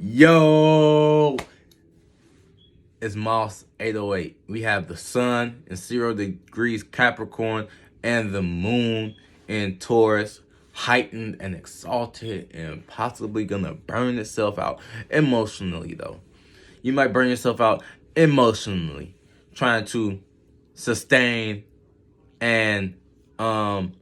Yo, it's Moss 808. We have the sun in 0 degrees Capricorn and the moon in Taurus, heightened and exalted and possibly gonna burn itself out emotionally though. You might burn yourself out emotionally trying to sustain and add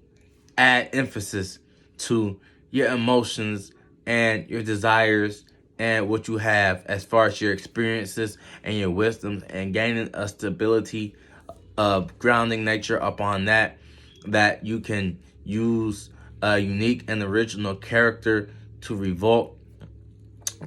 emphasis to your emotions and your desires and what you have as far as your experiences and your wisdoms, and gaining a stability of grounding nature upon that you can use a unique and original character to revolt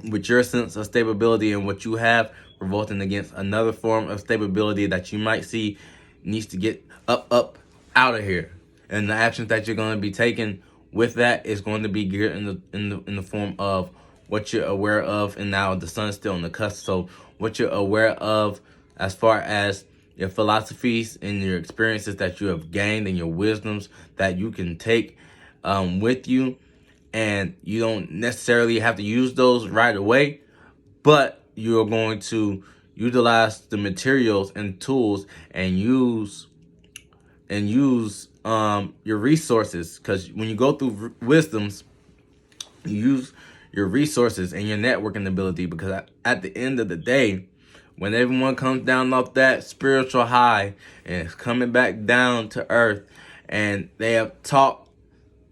with your sense of stability and what you have, revolting against another form of stability that you might see needs to get up out of here. And the actions that you're going to be taking with that is going to be geared in the form of what you're aware of. And now the sun's still on the cusp, so what you're aware of as far as your philosophies and your experiences that you have gained and your wisdoms that you can take with you. And you don't necessarily have to use those right away, but you're going to utilize the materials and tools and use your resources, because when you go through wisdoms, you use your resources and your networking ability, because at the end of the day, when everyone comes down off that spiritual high and is coming back down to earth, and they have taught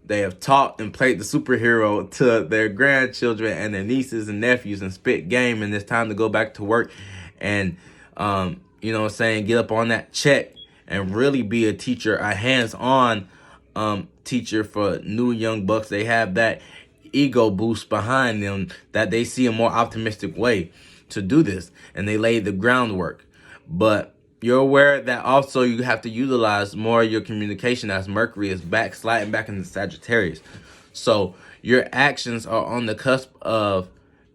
and played the superhero to their grandchildren and their nieces and nephews and spit game, and it's time to go back to work and get up on that check and really be a teacher, a hands-on teacher for new young bucks. They have that ego boost behind them that they see a more optimistic way to do this, and they lay the groundwork. But you're aware that also you have to utilize more of your communication as Mercury is sliding back into Sagittarius. So your actions are on the cusp of,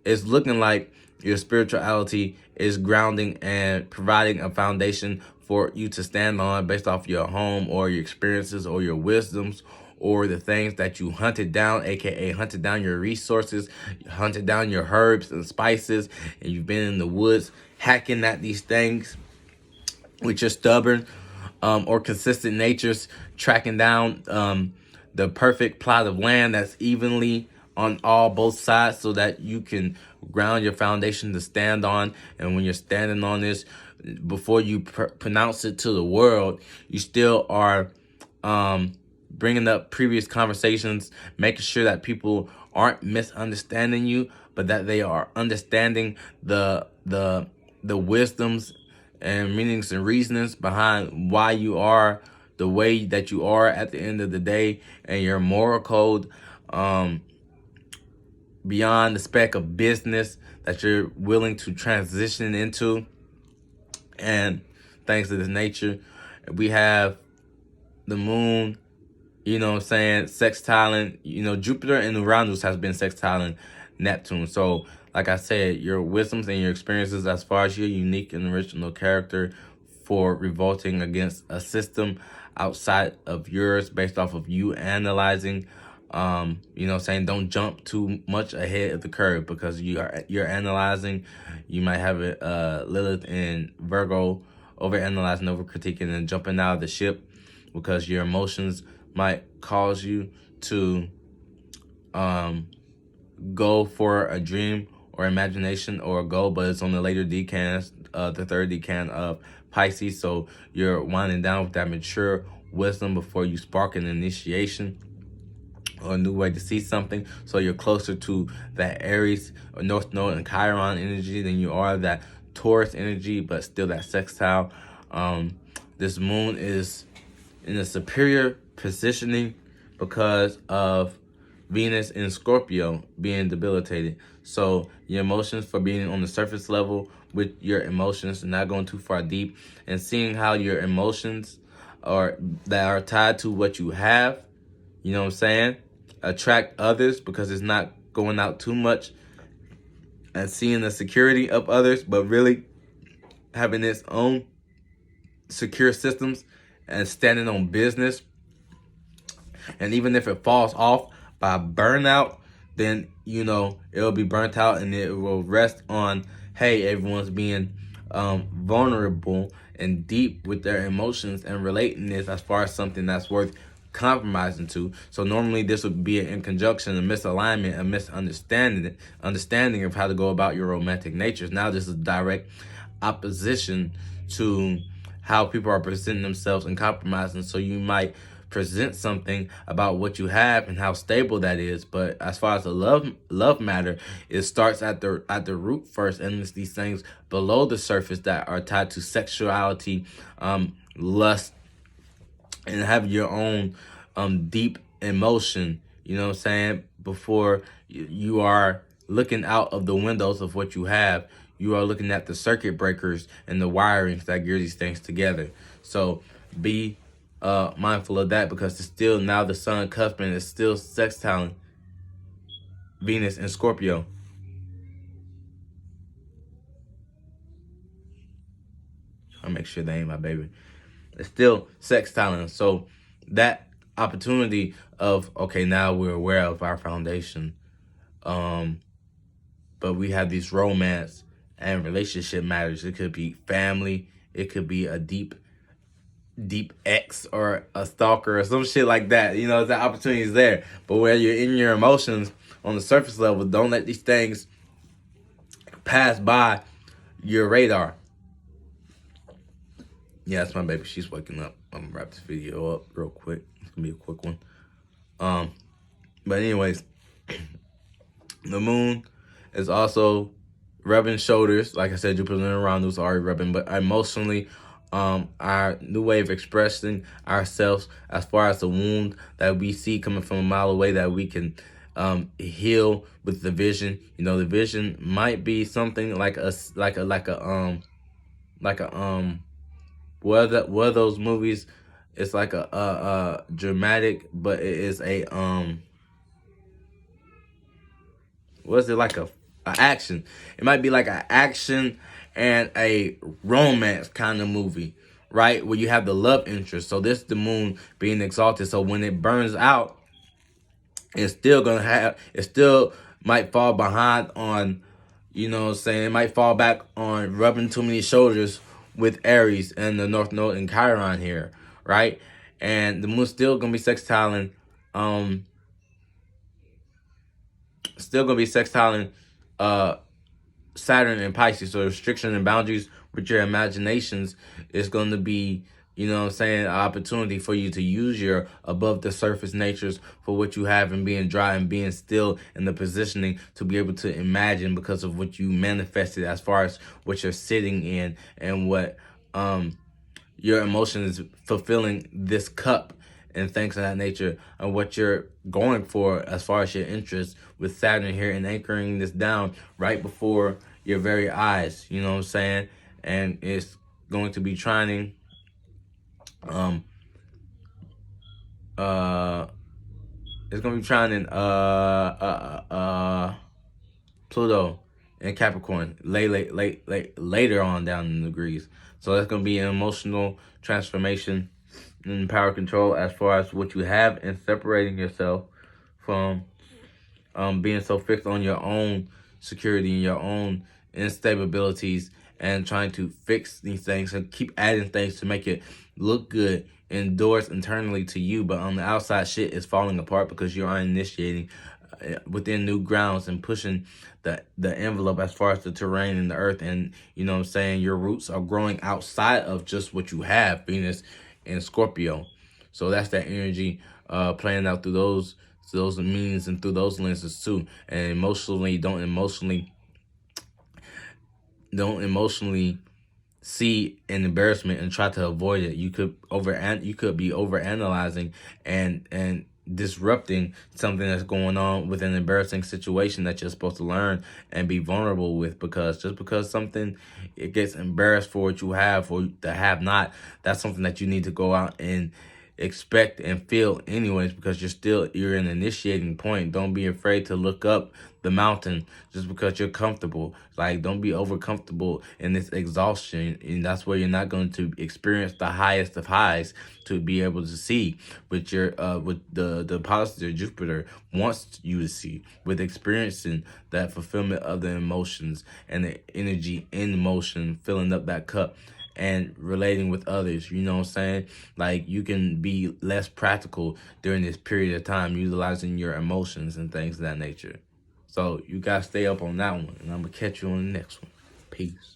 it's looking like your spirituality is grounding and providing a foundation for you to stand on based off your home or your experiences or your wisdoms or the things that you hunted down, aka hunted down your resources, hunted down your herbs and spices, and you've been in the woods hacking at these things with your stubborn or consistent natures, tracking down the perfect plot of land that's evenly on both sides, so that you can ground your foundation to stand on. And when you're standing on this, before you pronounce it to the world, you still are bringing up previous conversations, making sure that people aren't misunderstanding you, but that they are understanding the wisdoms and meanings and reasons behind why you are the way that you are at the end of the day, and your moral code beyond the spec of business that you're willing to transition into. And thanks to this nature, we have the moon, sextiling, Jupiter and Uranus has been sextiling Neptune. So like I said, your wisdoms and your experiences as far as your unique and original character for revolting against a system outside of yours based off of you analyzing, don't jump too much ahead of the curve, because you're analyzing. You might have it Lilith in Virgo, overanalyzing, over critiquing, and jumping out of the ship, because your emotions might cause you to go for a dream or imagination or a goal, but it's on the later decans, the third decan of Pisces. So you're winding down with that mature wisdom before you spark an initiation or a new way to see something. So you're closer to that Aries or North Node and Chiron energy than you are that Taurus energy, but still that sextile. This moon is in a superior positioning because of Venus in Scorpio being debilitated. So your emotions, for being on the surface level with your emotions, not going too far deep, and seeing how your emotions that are tied to what you have, attract others, because it's not going out too much and seeing the security of others, but really having its own secure systems and standing on business. And even if it falls off by burnout, then, you know, it'll be burnt out, and it will rest on, hey, everyone's being vulnerable and deep with their emotions and relating this as far as something that's worth compromising to. So normally this would be in conjunction, a misalignment, a understanding of how to go about your romantic natures. Now this is direct opposition to how people are presenting themselves and compromising. So you might present something about what you have and how stable that is, but as far as the love matter, it starts at the root first, and it's these things below the surface that are tied to sexuality, lust, and have your own deep emotion, you know what I'm saying, before you are looking out of the windows of what you have. You are looking at the circuit breakers and the wirings that gear these things together. So be mindful of that, because it's still, now the sun cusping is still sextiling Venus and Scorpio. I'll make sure that ain't my baby. It's still sextiling. So that opportunity of, okay, now we're aware of our foundation, but we have these romance and relationship matters. It could be family, it could be a deep ex or a stalker or some shit like that. You know, the opportunity is there. But where you're in your emotions on the surface level, don't let these things pass by your radar. Yeah, that's my baby. She's waking up. I'm gonna wrap this video up real quick. It's gonna be a quick one. But anyways, the moon is also rubbing shoulders. Like I said, Jupiter and Uranus are already rubbing, but emotionally, our new way of expressing ourselves, as far as the wound that we see coming from a mile away, that we can heal with the vision. You know, the vision might be something like one of those movies. It's like a dramatic, but it is a was it like a action? It might be like an action and a romance kind of movie, right? Where you have the love interest. So this is the moon being exalted. So when it burns out, it still might fall behind on, you know what I'm saying? It might fall back on rubbing too many shoulders with Aries and the North Node and Chiron here, right? And the moon's still gonna be sextiling, Saturn and Pisces. So restriction and boundaries with your imaginations is going to be, you know what I'm saying, an opportunity for you to use your above the surface natures for what you have, and being dry and being still in the positioning to be able to imagine because of what you manifested, as far as what you're sitting in and what your emotion is fulfilling this cup and things of that nature, and what you're going for as far as your interest, with Saturn here and anchoring this down right before your very eyes, you know what I'm saying? And it's going to be trining it's going to be trining Pluto and Capricorn later on down in the degrees. So that's going to be an emotional transformation and power control as far as what you have, and separating yourself from being so fixed on your own security and your own instabilities, and trying to fix these things and keep adding things to make it look good indoors internally to you, but on the outside shit is falling apart because you are initiating within new grounds and pushing the envelope as far as the terrain and the earth. And you know what I'm saying, your roots are growing outside of just what you have, Venus and Scorpio. So that's that energy playing out through those meanings and through those lenses too. And don't emotionally see an embarrassment and try to avoid it. You could be overanalyzing and disrupting something that's going on with an embarrassing situation that you're supposed to learn and be vulnerable with, because just because something, it gets embarrassed for what you have or the have not, that's something that you need to go out and expect and feel anyways, because you're in an initiating point. Don't be afraid to look up the mountain just because you're comfortable. Like, don't be over comfortable in this exhaustion, and that's where you're not going to experience the highest of highs to be able to see with your with the policies of Jupiter wants you to see, with experiencing that fulfillment of the emotions and the energy in motion, filling up that cup and relating with others. You know what I'm saying? Like, you can be less practical during this period of time, utilizing your emotions and things of that nature. So you gotta stay up on that one, and I'm gonna catch you on the next one. Peace.